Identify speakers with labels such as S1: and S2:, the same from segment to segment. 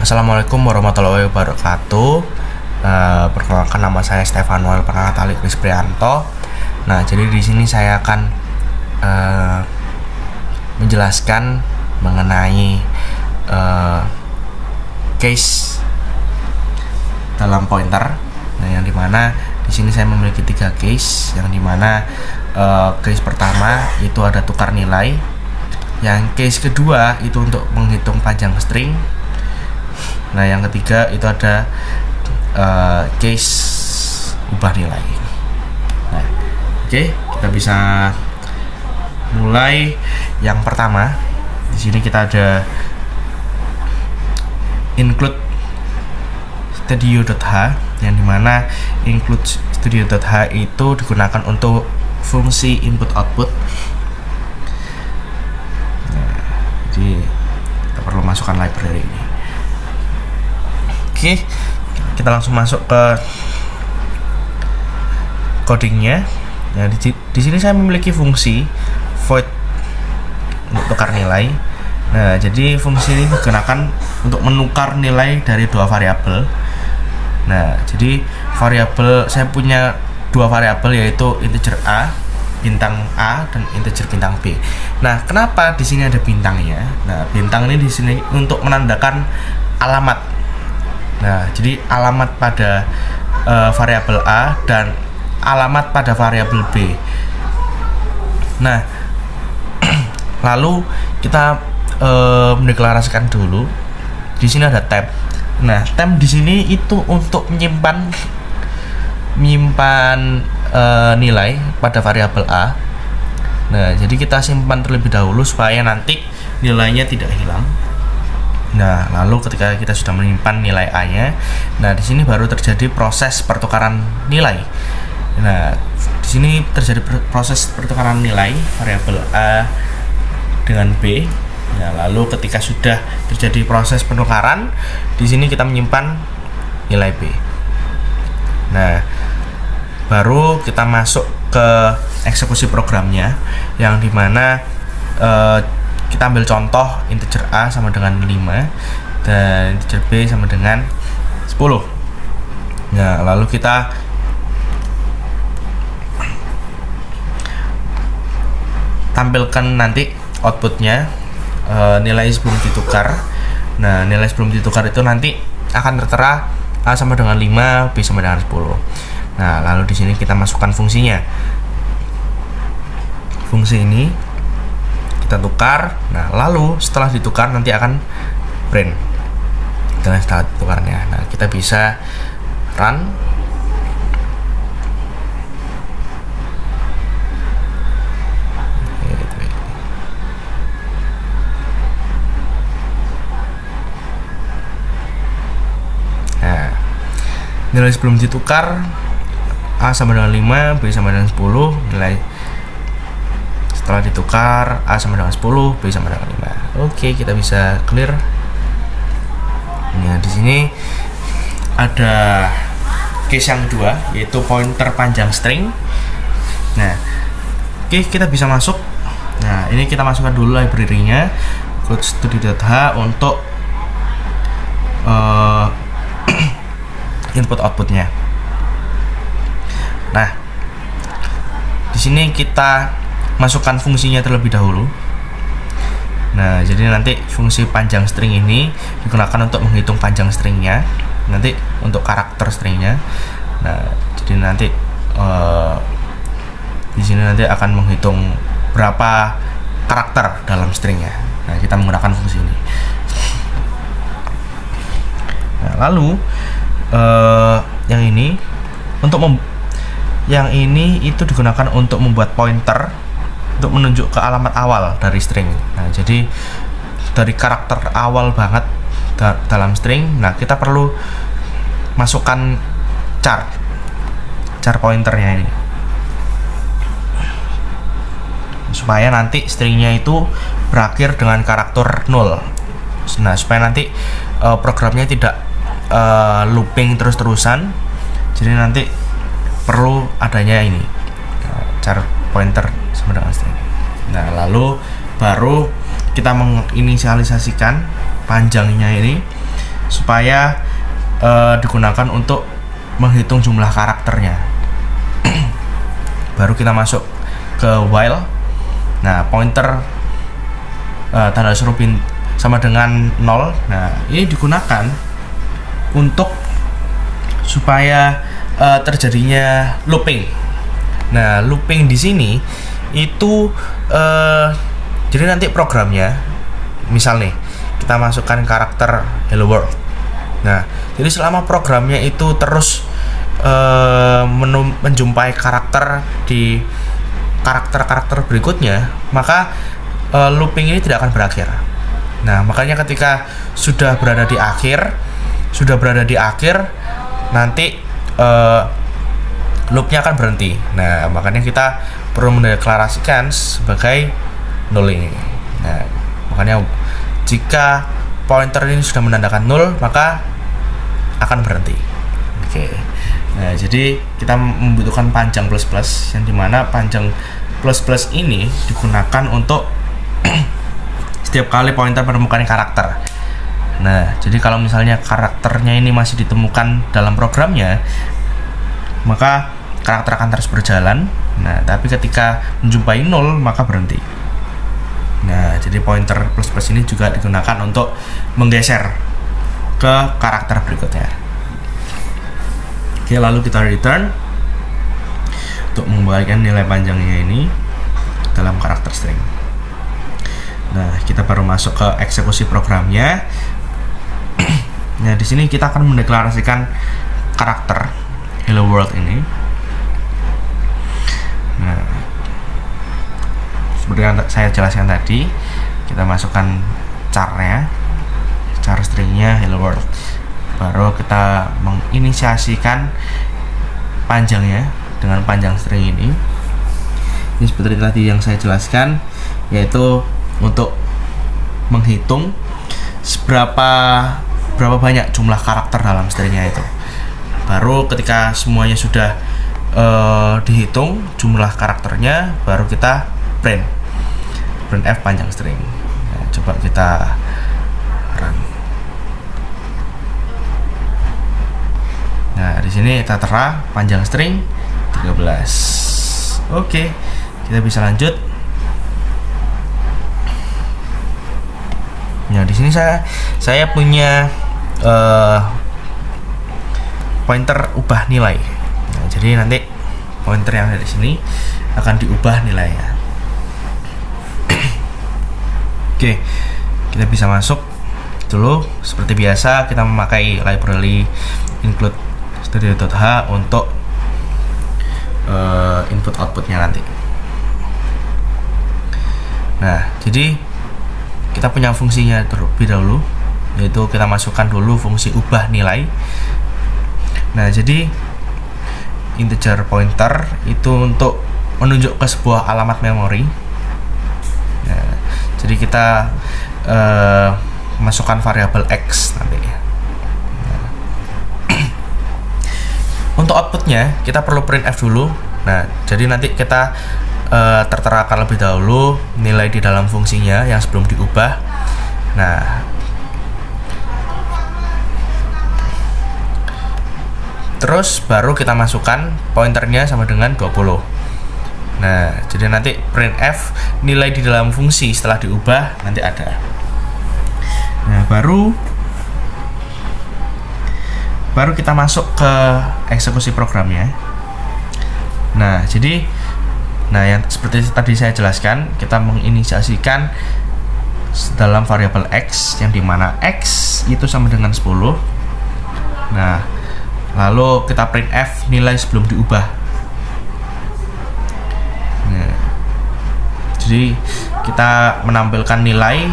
S1: Assalamualaikum warahmatullahi wabarakatuh. Perkenalkan, nama saya Stefanuel Pranatali Krisprianto. Nah, jadi di sini saya akan menjelaskan mengenai case dalam pointer. Nah, yang dimana di sini saya memiliki 3 case, yang dimana case pertama itu ada tukar nilai, yang case kedua itu untuk menghitung panjang string. Nah, yang ketiga itu ada case ubah nilai. Nah, oke, kita bisa mulai. Yang pertama, di sini kita ada include studio.h, yang dimana include studio.h itu digunakan untuk fungsi input output. Nah, jadi kita perlu masukkan library ini. Oke, kita langsung masuk ke codingnya. Nah, di sini saya memiliki fungsi void untuk tukar nilai. Nah, jadi fungsi ini digunakan untuk menukar nilai dari 2 variabel. Nah, jadi saya punya 2 variabel, yaitu integer a bintang A dan integer bintang B. Nah, kenapa di sini ada bintangnya? Nah, bintang ini di sini untuk menandakan alamat. Nah, jadi alamat pada variabel A dan alamat pada variabel B. Nah, lalu kita mendeklarasikan dulu. Di sini ada temp. Nah, temp di sini itu untuk menyimpan nilai pada variabel A. Nah, jadi kita simpan terlebih dahulu supaya nanti nilainya tidak hilang. Nah, lalu ketika kita sudah menyimpan nilai A-nya, nah di sini baru terjadi proses pertukaran nilai. Nah, di sini terjadi proses pertukaran nilai variabel A dengan B. Nah, lalu ketika sudah terjadi proses penukaran, di sini kita menyimpan nilai B. Nah, baru kita masuk ke eksekusi programnya, yang dimana kita ambil contoh integer A sama dengan 5 dan integer B sama dengan 10. Nah, lalu kita tampilkan nanti outputnya, nilai sebelum ditukar. Nah, nilai sebelum ditukar itu nanti akan tertera A sama dengan 5, B sama dengan 10. Nah, lalu di sini kita masukkan fungsinya. Fungsi ini kita tukar. Nah, lalu setelah ditukar nanti akan print dengan setelah ditukarnya. Nah, kita bisa run. Nah, nilai sebelum ditukar A sama dengan 5, B sama dengan 10. Nilai setelah ditukar A sama dengan 10, B sama dengan 5. Oke, kita bisa clear. Nah, di sini ada case yang kedua, yaitu pointer panjang string. Nah, oke, kita bisa masuk. Nah, ini kita masukkan dulu library-nya, include studio.h untuk input outputnya. Nah, di sini kita masukkan fungsinya terlebih dahulu. Nah, jadi nanti fungsi panjang string ini digunakan untuk menghitung panjang stringnya, nanti untuk karakter stringnya. Nah, jadi nanti di sini nanti akan menghitung berapa karakter dalam stringnya. Nah, kita menggunakan fungsi ini. Nah, lalu yang ini itu digunakan untuk membuat pointer untuk menunjuk ke alamat awal dari string. Nah, jadi dari karakter awal banget dalam string, nah kita perlu masukkan char pointernya ini, supaya nanti stringnya itu berakhir dengan karakter 0. Nah, supaya nanti programnya tidak looping terus-terusan. Jadi nanti perlu adanya ini char pointer sama dengan string. Nah, lalu baru kita menginisialisasikan panjangnya ini supaya digunakan untuk menghitung jumlah karakternya. Baru kita masuk ke while. Nah, pointer tanda seru sama dengan 0. Nah, ini digunakan untuk supaya terjadinya looping. Nah, looping di sini itu jadi nanti programnya, misal nih kita masukkan karakter hello world. Nah, jadi selama programnya itu terus menjumpai karakter di karakter berikutnya, maka looping ini tidak akan berakhir. Nah, makanya ketika sudah berada di akhir, nanti loopnya akan berhenti. Nah, makanya kita perlu mendeklarasikan sebagai null ini. Nah, makanya jika pointer ini sudah menandakan null, maka akan berhenti. Oke. Nah, jadi kita membutuhkan panjang plus yang dimana panjang plus ini digunakan untuk setiap kali pointer menemukan karakter. Nah, jadi kalau misalnya karakternya ini masih ditemukan dalam programnya, maka karakter akan terus berjalan. Nah, tapi ketika menjumpai null, maka berhenti. Nah, jadi pointer plus ini juga digunakan untuk menggeser ke karakter berikutnya. Oke, lalu kita return untuk mengembalikan nilai panjangnya ini dalam karakter string. Nah, kita baru masuk ke eksekusi programnya. Nah, di sini kita akan mendeklarasikan karakter hello world ini. Nah, seperti yang saya jelaskan tadi, kita masukkan char-nya, char stringnya hello world. Baru kita menginisiasikan panjangnya dengan panjang string ini. Ini seperti tadi yang saya jelaskan, yaitu untuk menghitung berapa banyak jumlah karakter dalam stringnya itu. Baru ketika semuanya sudah dihitung jumlah karakternya, baru kita print f panjang string. Nah, coba kita run. Nah, di sini kita tera panjang string 13. Oke, kita bisa lanjut. Nah, di sini saya punya pointer ubah nilai. Nah, jadi nanti pointer yang ada di sini akan diubah nilainya. Oke, kita bisa masuk dulu. Seperti biasa, kita memakai library include studio.h untuk input outputnya nanti. Nah, jadi kita punya fungsinya terlebih dahulu, yaitu kita masukkan dulu fungsi ubah nilai. Nah, jadi integer pointer itu untuk menunjuk ke sebuah alamat memori. Nah, jadi kita masukkan variabel x nanti. Nah, untuk outputnya kita perlu printf dulu. Nah, jadi nanti kita terterakan lebih dahulu nilai di dalam fungsinya yang sebelum diubah. Nah, terus baru kita masukkan pointernya sama dengan 20. Nah, jadi nanti printf nilai di dalam fungsi setelah diubah nanti ada. Nah, baru kita masuk ke eksekusi programnya. Nah, jadi yang seperti tadi saya jelaskan, kita menginisiasikan dalam variabel x yang dimana x itu sama dengan 10. Nah, lalu kita printf nilai sebelum diubah. Nah, jadi kita menampilkan nilai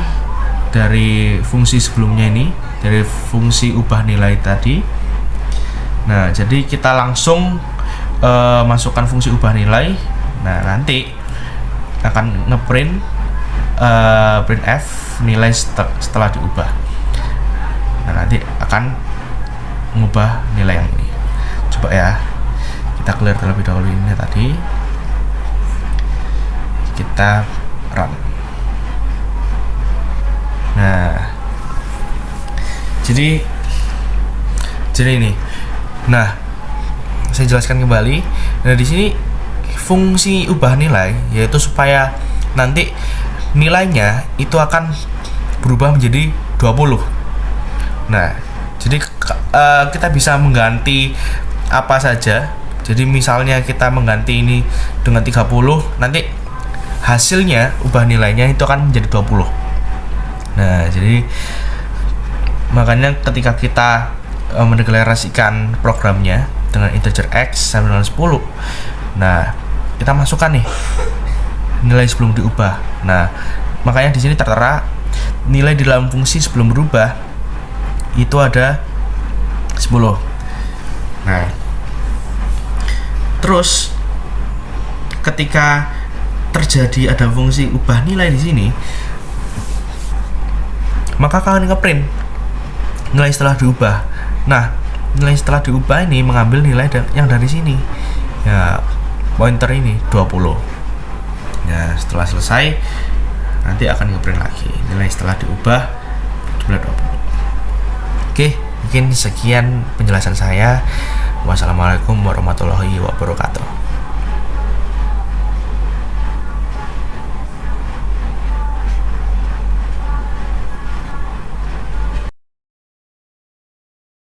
S1: dari fungsi sebelumnya ini, dari fungsi ubah nilai tadi. Nah, jadi kita langsung masukkan fungsi ubah nilai. Nah, nanti akan ngeprint printf nilai setelah diubah. Nah, nanti akan mengubah nilai yang ini. Coba ya, kita clear terlebih dahulu ini tadi. Kita run. Nah, jadi Jadi ini. Nah, saya jelaskan kembali. Nah, di sini fungsi ubah nilai yaitu supaya nanti nilainya itu akan berubah menjadi 20. Nah, jadi kita bisa mengganti apa saja. Jadi misalnya kita mengganti ini dengan 30, nanti hasilnya ubah nilainya itu akan menjadi 20. Nah, jadi makanya ketika kita mendeklarasikan programnya dengan integer x sama dengan 10, nah kita masukkan nih nilai sebelum diubah. Nah, makanya di sini tertera nilai di dalam fungsi sebelum berubah itu ada 10. Nah, terus ketika terjadi ada fungsi ubah nilai di sini, maka kalian ngeprint nilai setelah diubah. Nah, nilai setelah diubah ini mengambil nilai yang dari sini. Ya, pointer ini 20. Ya, setelah selesai nanti akan ngeprint lagi nilai setelah diubah jumlah 20. Oke, mungkin sekian penjelasan saya. Wassalamualaikum warahmatullahi wabarakatuh.